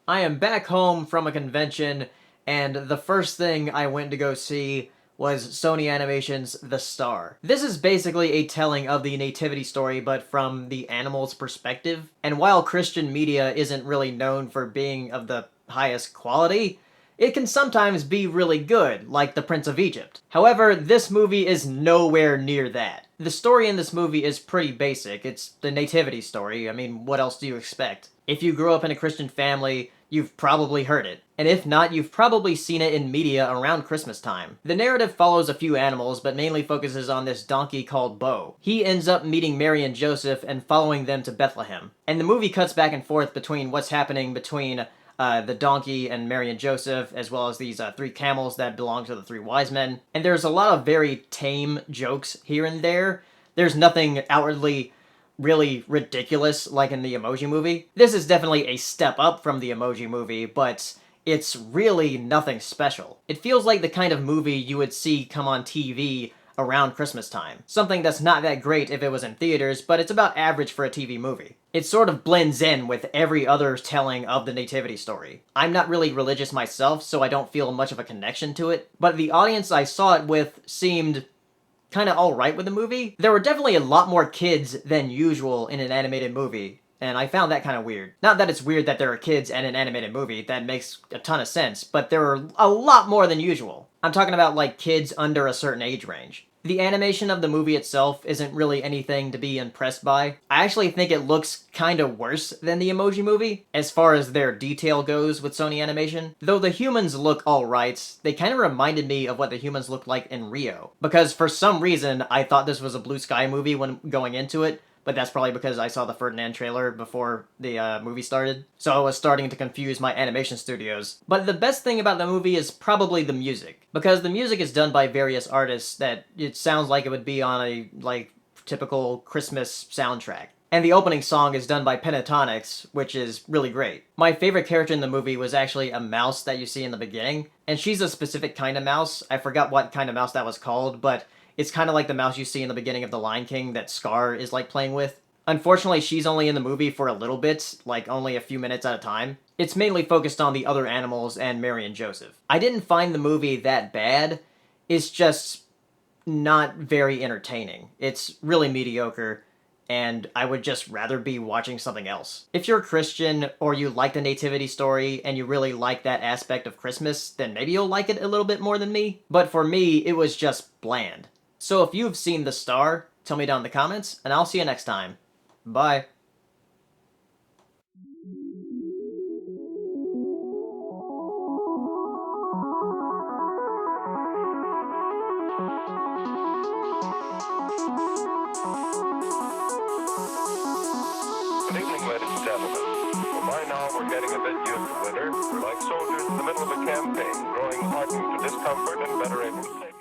I am back home from a convention, and the first thing I went to go see was Sony Animation's The Star. This is basically a telling of the Nativity Story, but from the animal's perspective. And while Christian media isn't really known for being of the highest quality, it can sometimes be really good, like The Prince of Egypt. However, this movie is nowhere near that. The story in this movie is pretty basic. It's the Nativity Story. I mean, what else do you expect? If you grew up in a Christian family, you've probably heard it. And if not, you've probably seen it in media around Christmas time. The narrative follows a few animals, but mainly focuses on this donkey called Bo. He ends up meeting Mary and Joseph and following them to Bethlehem. And the movie cuts back and forth between what's happening between the donkey and Mary and Joseph, as well as these three camels that belong to the three wise men. And there's a lot of very tame jokes here and there. There's nothing outwardly really ridiculous like in the Emoji Movie. This is definitely a step up from the Emoji Movie, but it's really nothing special. It feels like the kind of movie you would see come on TV around Christmas time. Something that's not that great if it was in theaters, but it's about average for a TV movie. It sort of blends in with every other telling of the Nativity Story. I'm not really religious myself, so I don't feel much of a connection to it, but the audience I saw it with seemed kind of alright with the movie. There were definitely a lot more kids than usual in an animated movie, and I found that kind of weird. Not that it's weird that there are kids in an animated movie, that makes a ton of sense, but there were a lot more than usual. I'm talking about like kids under a certain age range. The animation of the movie itself isn't really anything to be impressed by. I actually think it looks kinda worse than the Emoji Movie, as far as their detail goes with Sony Animation. Though the humans look alright, they kinda reminded me of what the humans looked like in Rio. Because for some reason, I thought this was a Blue Sky movie when going into it, but that's probably because I saw the Ferdinand trailer before the movie started. So I was starting to confuse my animation studios. But the best thing about the movie is probably the music. Because the music is done by various artists that it sounds like it would be on a, like, typical Christmas soundtrack. And the opening song is done by Pentatonics, which is really great. My favorite character in the movie was actually a mouse that you see in the beginning. And she's a specific kind of mouse. I forgot what kind of mouse that was called, but it's kind of like the mouse you see in the beginning of The Lion King that Scar is like playing with. Unfortunately, she's only in the movie for a little bit, like only a few minutes at a time. It's mainly focused on the other animals and Mary and Joseph. I didn't find the movie that bad. It's just not very entertaining. It's really mediocre, and I would just rather be watching something else. If you're a Christian or you like the Nativity Story and you really like that aspect of Christmas, then maybe you'll like it a little bit more than me. But for me, it was just bland. So if you've seen The Star, tell me down in the comments, and I'll see you next time. Bye. Good evening, ladies and gentlemen. Well, by now we're getting a bit used to winter. We're like soldiers in the middle of a campaign, growing hardened to discomfort and better able to take